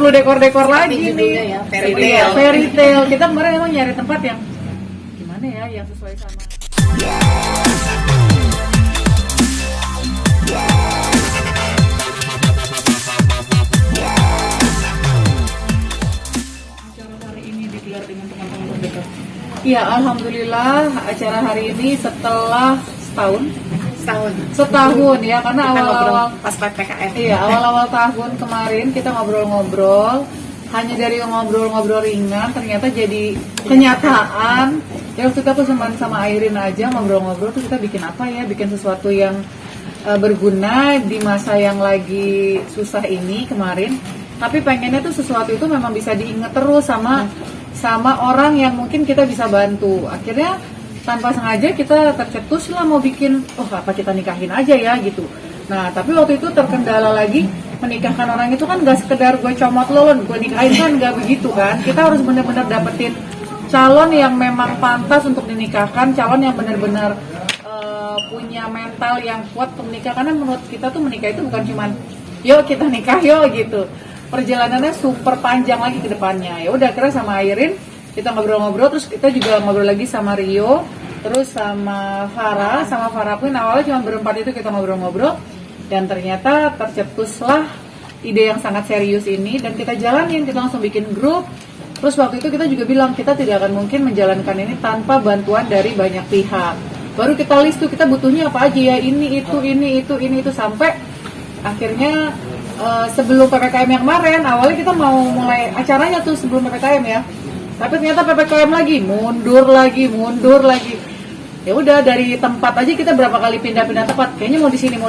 perlu dekor-dekor lagi nih. Ya, fairy tale. Kita kemarin emang nyari tempat yang gimana ya, yang sesuai sama. Acara hari ini digelar dengan teman-teman terdekat. Iya, alhamdulillah acara hari ini setelah setahun ya, karena awal-awal pas PPKM. Iya, awal-awal tahun kemarin kita ngobrol-ngobrol, hanya dari ngobrol-ngobrol ringan ternyata jadi kenyataan. Ya waktu itu aku sama Airin aja ngobrol-ngobrol tuh, kita bikin apa ya, bikin sesuatu yang berguna di masa yang lagi susah ini kemarin. Tapi pengennya tuh sesuatu itu memang bisa diingat terus sama orang yang mungkin kita bisa bantu. Akhirnya tanpa sengaja kita tercetus lah mau bikin, apa kita nikahin aja ya gitu. Nah tapi waktu itu terkendala lagi, menikahkan orang itu kan gak sekedar gue comot lo, gue nikahin kan gak begitu kan. Kita harus benar-benar dapetin calon yang memang pantas untuk dinikahkan, calon yang benar-benar punya mental yang kuat untuk menikah. Karena menurut kita tuh menikah itu bukan cuman yuk kita nikah yuk gitu, perjalanannya super panjang lagi ke depannya. Ya udah akhirnya sama Airin kita ngobrol-ngobrol, terus kita juga ngobrol lagi sama Rio, terus sama Farah pun awalnya cuma berempat itu kita ngobrol-ngobrol, dan ternyata tercetuslah ide yang sangat serius ini, dan kita jalanin, kita langsung bikin grup. Terus waktu itu kita juga bilang kita tidak akan mungkin menjalankan ini tanpa bantuan dari banyak pihak. Baru kita list tuh kita butuhnya apa aja ya, ini itu sampai akhirnya sebelum PPKM yang kemarin, awalnya kita mau mulai acaranya tuh sebelum PPKM ya. Tapi ternyata PPKM lagi, mundur lagi. Ya udah dari tempat aja kita berapa kali pindah-pindah tempat. Kayaknya mau di sini.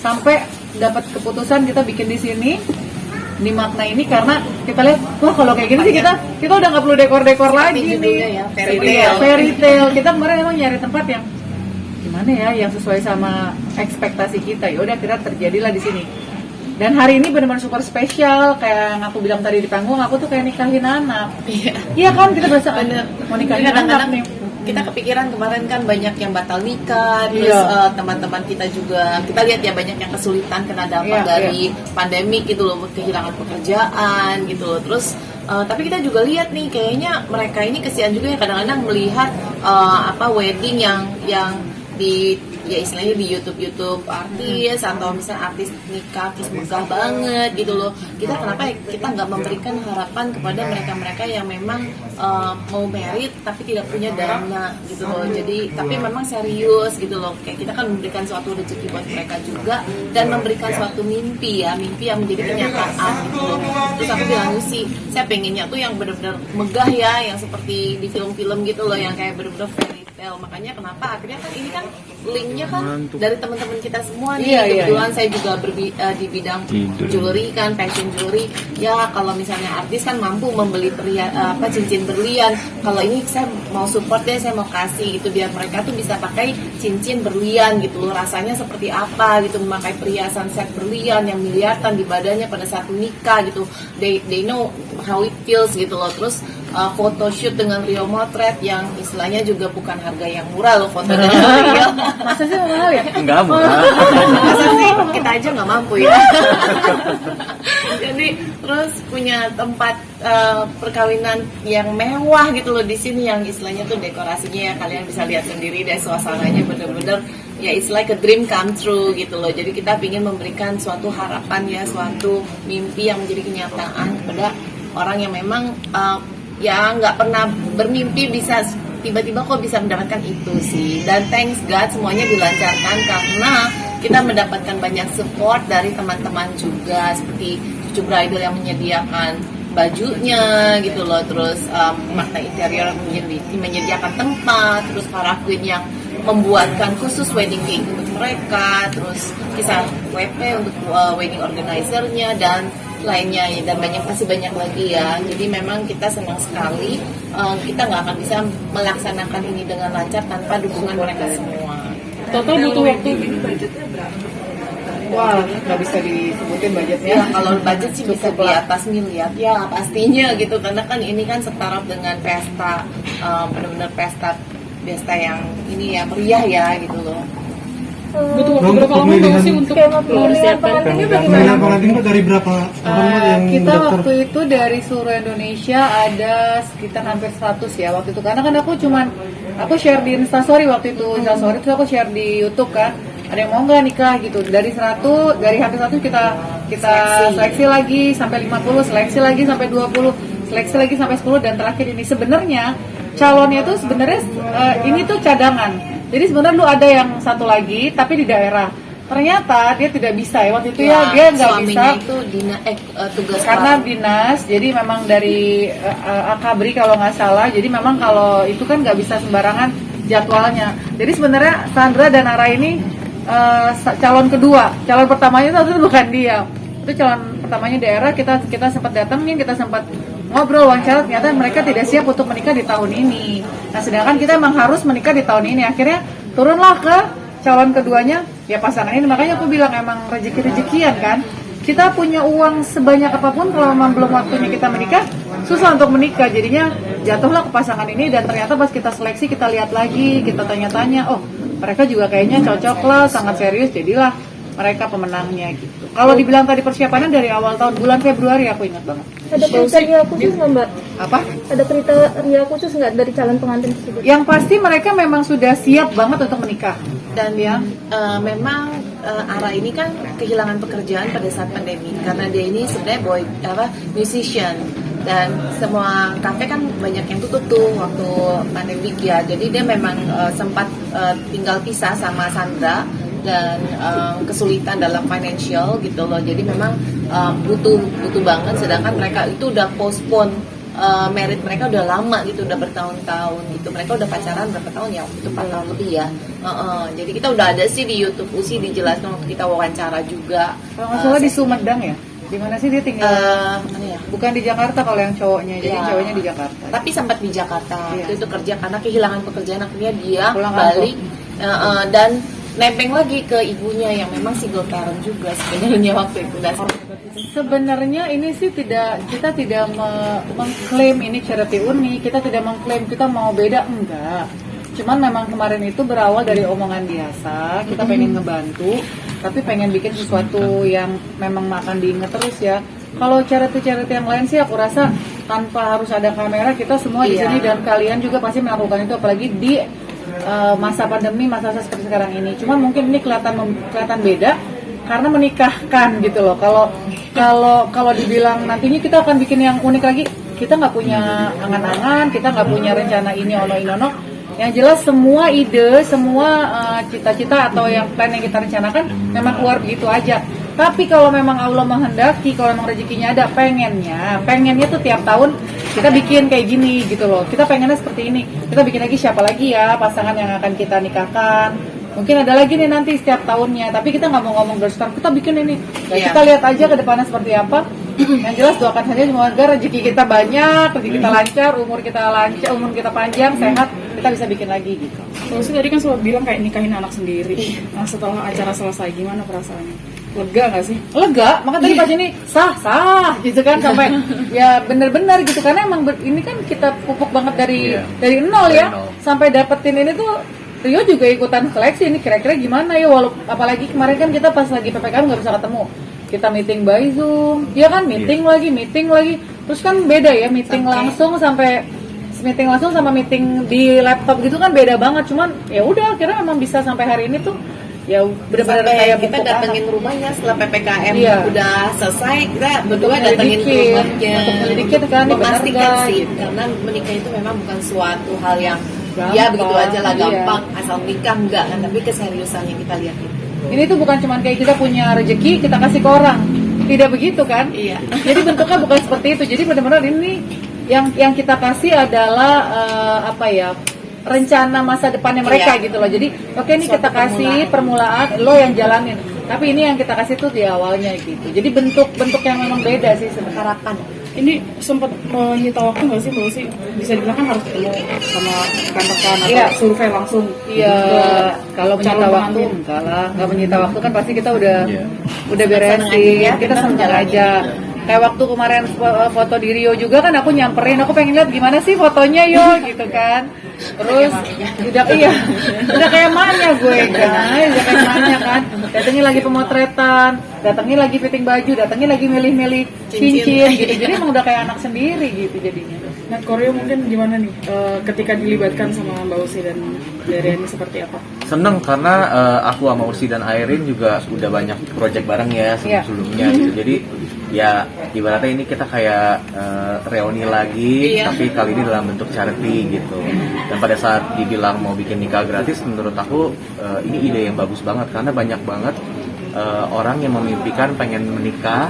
Sampai dapat keputusan kita bikin di sini, di Makna ini, karena kita lihat, wah kalau kayak gini sih kita udah nggak perlu dekor-dekor lagi nih. Ya, fairy tale. Kita kemarin emang nyari tempat yang gimana ya, yang sesuai sama ekspektasi kita. Ya udah kita terjadilah di sini. Dan hari ini benar-benar super spesial, kayak yang aku bilang tadi di panggung, aku tuh kayak nikahin anak. Iya kan, kita berasa mau nikahin anak nih. Kita kepikiran kemarin kan banyak yang batal nikah, terus teman-teman kita juga, kita lihat ya banyak yang kesulitan kena dampak dari pandemi gitu loh, kehilangan pekerjaan gitu loh. Terus tapi kita juga lihat nih, kayaknya mereka ini kesian juga ya kadang-kadang melihat wedding yang di ya istilahnya di YouTube artis atau misalnya artis nikah terus megah banget gitu loh. Kenapa kita nggak memberikan harapan kepada mereka yang memang mau merit tapi tidak punya dana gitu loh. Jadi tapi memang serius gitu loh, kayak kita kan memberikan suatu rezeki buat mereka juga dan memberikan suatu mimpi yang menjadi kenyataan gitu loh. Terus aku bilang sih, saya pengennya tuh yang benar-benar megah ya, yang seperti di film-film gitu loh, yang kayak benar-benar fairy tale. Makanya kenapa akhirnya kan ini kan linknya kan dari teman-teman kita semua nih. Kebetulan saya juga di bidang jewelry kan, fashion jewelry ya. Kalau misalnya artis kan mampu membeli cincin berlian, kalau ini saya mau support deh, saya mau kasih gitu biar mereka tuh bisa pakai cincin berlian gitu loh. Rasanya seperti apa gitu memakai perhiasan set berlian yang miliaran di badannya pada saat nikah gitu. They know how it feels gitu loh. Terus photoshoot dengan Rio Motret yang istilahnya juga bukan harga yang murah loh, foto dengan Rio. Masa sih mahal ya? Enggak murah. Masa sih kita aja nggak mampu ya. Jadi terus punya tempat perkawinan yang mewah gitu loh di sini, yang istilahnya tuh dekorasinya ya kalian bisa lihat sendiri deh, suasananya bener-bener ya it's like a dream come true gitu loh. Jadi kita ingin memberikan suatu harapan ya, suatu mimpi yang menjadi kenyataan kepada orang yang memang ya nggak pernah bermimpi bisa tiba-tiba kok bisa mendapatkan itu sih. Dan thanks God semuanya dilancarkan karena kita mendapatkan banyak support dari teman-teman juga, seperti Cucu Bridal yang menyediakan bajunya gitu loh, terus Makna Interior menyediakan tempat, terus para queen yang membuatkan khusus wedding cake untuk mereka, terus Kisah WP untuk wedding organizer-nya dan lainnya ya, dan masih banyak lagi ya. Jadi memang kita senang sekali, kita nggak akan bisa melaksanakan ini dengan lancar tanpa dukungan mereka semua. Total butuh waktu budgetnya berapa? Wah, nggak bisa disebutin budgetnya. Ya, kalau budget sih bisa di atas miliar ya pastinya gitu, karena kan ini kan setara dengan pesta, benar-benar pesta yang ini ya meriah ya gitu loh. Butuh waktu Untuk berapa lama pemilihan- Mbak sih untuk skema pemilihan pengantinnya bagaimana? Pemilihan pengantin itu dari berapa orang yang Kita mendaftar? waktu itu dari seluruh Indonesia ada sekitar hampir 100 ya waktu itu, karena kan aku share di Instastory waktu itu, Instastory terus aku share di YouTube kan, ada yang mau nggak nikah gitu, dari hampir 100 kita seleksi lagi sampai 50, seleksi lagi sampai 20, seleksi lagi sampai 10, dan terakhir ini sebenarnya calonnya tuh sebenarnya ini tuh cadangan. Jadi sebenarnya lu ada yang satu lagi tapi di daerah. Ternyata dia tidak bisa ya waktu itu ya, dia nggak bisa suaminya itu tugas karena dinas. Jadi memang dari Akabri kalau nggak salah. Jadi memang kalau itu kan nggak bisa sembarangan jadwalnya. Jadi sebenarnya Sandra dan Ara ini calon kedua. Calon pertamanya itu bukan dia. Itu calon pertamanya daerah. Kita sempat datangin, kita sempat ngobrol wawancara, ternyata mereka tidak siap untuk menikah di tahun ini. Nah sedangkan kita memang harus menikah di tahun ini. Akhirnya turunlah ke calon keduanya, ya pasangan ini. Makanya aku bilang emang rezeki-rezekian kan. Kita punya uang sebanyak apapun, kalau memang belum waktunya kita menikah, susah untuk menikah. Jadinya jatuhlah ke pasangan ini, dan ternyata pas kita seleksi, kita lihat lagi, kita tanya-tanya, oh mereka juga kayaknya cocok lah, sangat serius, jadilah mereka pemenangnya gitu. Kalau dibilang tadi persiapannya dari awal tahun, bulan Februari aku ingat banget. Ada kriteria khusus nggak Mbak? Apa? Ada kriteria khusus nggak dari calon pengantin tersebut? Yang pasti mereka memang sudah siap banget untuk menikah. dan memang Ara ini kan kehilangan pekerjaan pada saat pandemi karena dia ini sebenarnya musician, dan semua kafe kan banyak yang tutup tuh waktu pandemi ya. Jadi dia memang sempat tinggal pisah sama Sandra dan kesulitan dalam financial gitu loh. Jadi memang butuh banget, sedangkan mereka itu udah postpone merit mereka udah lama gitu, udah bertahun-tahun gitu. Mereka udah pacaran berapa tahun ya? Itu 4 tahun lebih ya. Jadi kita udah ada sih di YouTube Usi dijelaskan waktu kita wawancara juga. Kalau nggak salah di Sumedang ya? Di mana sih dia tinggal? Mana ya? Bukan di Jakarta kalau yang cowoknya, jadi Ya. cowoknya di Jakarta. Tapi sempat di Jakarta. Iya. Itu kerja karena kehilangan pekerjaan, akhirnya dia Pulang balik dan nempeng lagi ke ibunya yang memang single parent juga sebenarnya waktu itu. Dan Sebenarnya ini sih kita tidak mengklaim ini charity uni, kita tidak mengklaim kita mau beda, enggak. Cuman memang kemarin itu berawal dari omongan biasa, kita pengen ngebantu, tapi pengen bikin sesuatu yang memang akan diingat terus ya. Kalau charity yang lain sih aku rasa tanpa harus ada kamera, kita semua di Iya. sini dan kalian juga pasti melakukan itu, apalagi di masa pandemi, masa seperti sekarang ini. Cuman mungkin ini kelihatan beda karena menikahkan gitu loh. Kalau dibilang nantinya kita akan bikin yang unik lagi, kita nggak punya angan-angan, kita nggak punya rencana ini ono. Yang jelas semua ide, semua cita-cita atau yang plan yang kita rencanakan memang keluar begitu aja. Tapi kalau memang Allah menghendaki, kalau memang rezekinya ada, pengennya tuh tiap tahun kita bikin kayak gini gitu loh. Kita pengennya seperti ini. Kita bikin lagi siapa lagi ya pasangan yang akan kita nikahkan. Mungkin ada lagi nih nanti setiap tahunnya, tapi kita nggak mau ngomong dari sekarang, kita bikin ini. Dan kita lihat aja ke depannya seperti apa. Yang jelas doakan saja semoga rezeki kita banyak, rezeki kita lancar, umur kita panjang, sehat, kita bisa bikin lagi gitu. Kalau sih tadi kan sempat bilang kayak nikahin anak sendiri. Nah setelah acara selesai gimana perasaannya? Lega nggak sih? Lega, maka tadi pas ini sah gitu kan, sampai ya bener-bener gitu, karena emang ini kan kita pupuk banget dari nol ya, sampai dapetin ini tuh. Rio juga ikutan seleksi ini, kira-kira gimana ya, apalagi kemarin kan kita pas lagi PPKM nggak bisa ketemu, kita meeting by Zoom, ya kan meeting lagi, terus kan beda ya meeting langsung sama meeting di laptop gitu kan beda banget. Cuman ya udah, akhirnya memang bisa sampai hari ini tuh ya benar-benar kayak kita datengin rumahnya setelah PPKM udah selesai, kita berdua Untuk datengin ke nyelidikin, rumahnya untuk nyelidikin kan, ini benar memastikan nggak, sih gitu. karena menikah itu memang bukan suatu hal yang Gampang, ya begitu aja lah iya. gampang asal nikah enggak kan, tapi keseriusan yang kita lihat itu. Ini tuh bukan cuman kayak kita punya rezeki kita kasih ke orang, tidak begitu kan? Iya. Jadi bentuknya bukan seperti itu. Jadi benar-benar ini yang kita kasih adalah rencana masa depannya mereka gitu loh. Jadi oke, ini kita kasih permulaan, lo yang jalanin. Tapi ini yang kita kasih tuh di awalnya gitu. Jadi bentuk yang memang beda sih sebenarnya. Harapan. Ini sempat menyita waktu nggak sih Mbak sih? Bisa dibilang kan harus ketemu sama rekan-rekan atau Iya. survei langsung. Iya, kalau menyita calon waktu pengantin. enggak lah, nggak menyita waktu kan pasti kita udah Senang aja beresin, ya, kita kita senang menjalani. aja. Kayak waktu kemarin foto di Rio juga kan aku nyamperin, aku pengen lihat gimana sih fotonya yo gitu kan. Terus udah kayak emaknya gue guys, udah kayak emaknya kan. Datangnya lagi pemotretan, datangnya lagi fitting baju, datangnya lagi milih-milih cincin gitu. Jadi emang udah kayak anak sendiri gitu jadinya. Nah, Koreo mungkin gimana nih ketika dilibatkan sama Mbak Usi dan Darian ini seperti apa? Seneng karena aku sama Ursi dan Airin juga udah banyak project bareng ya sebelumnya gitu. Jadi ya ibaratnya ini kita kayak reuni lagi, tapi kali ini dalam bentuk charity gitu. Dan pada saat dibilang mau bikin nikah gratis, menurut aku ini ide yang bagus banget karena banyak banget orang yang memimpikan pengen menikah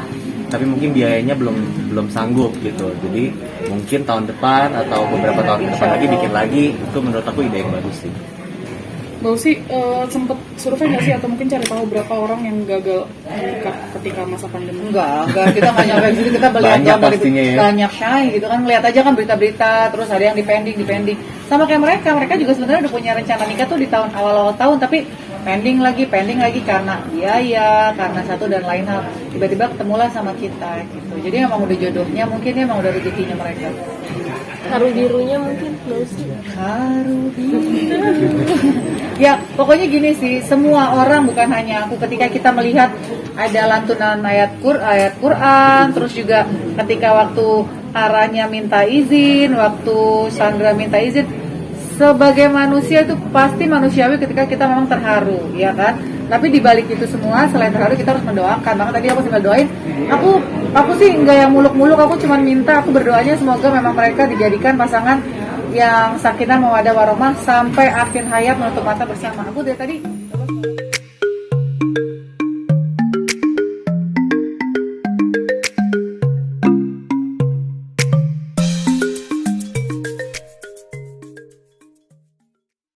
tapi mungkin biayanya belum sanggup gitu. Jadi mungkin tahun depan atau beberapa tahun ke depan lagi bikin lagi, itu menurut aku ide yang bagus sih. Mbak Usi sempet survei nggak sih atau mungkin cari tahu berapa orang yang gagal menikah ketika masa pandemi? Enggak, kita nggak nyampe situ, kita melihat Banyak gambar pastinya ya. banyak Syai gitu kan, ngeliat aja kan berita-berita, terus ada yang dipending. Sama kayak mereka juga sebenarnya udah punya rencana nikah tuh di tahun awal tahun, tapi pending lagi karena biaya, karena satu dan lain hal. Tiba-tiba ketemulah sama kita gitu. Jadi emang udah jodohnya, mungkin emang udah rezekinya mereka. Haru birunya mungkin Mbak Usi. Haru biru. Ya, pokoknya gini sih, semua orang bukan hanya aku, ketika kita melihat ada lantunan ayat Quran, terus juga ketika waktu Aranya minta izin, waktu Sandra minta izin, sebagai manusia itu pasti manusiawi ketika kita memang terharu, ya kan? Tapi di balik itu semua, selain terharu kita harus mendoakan. Maka tadi aku sambil doain, aku sih nggak yang muluk-muluk, aku cuma minta, aku berdoanya semoga memang mereka dijadikan pasangan yang sakinah mawaddah warahmah sampai akhir hayat menutup mata bersama. Aku dari tadi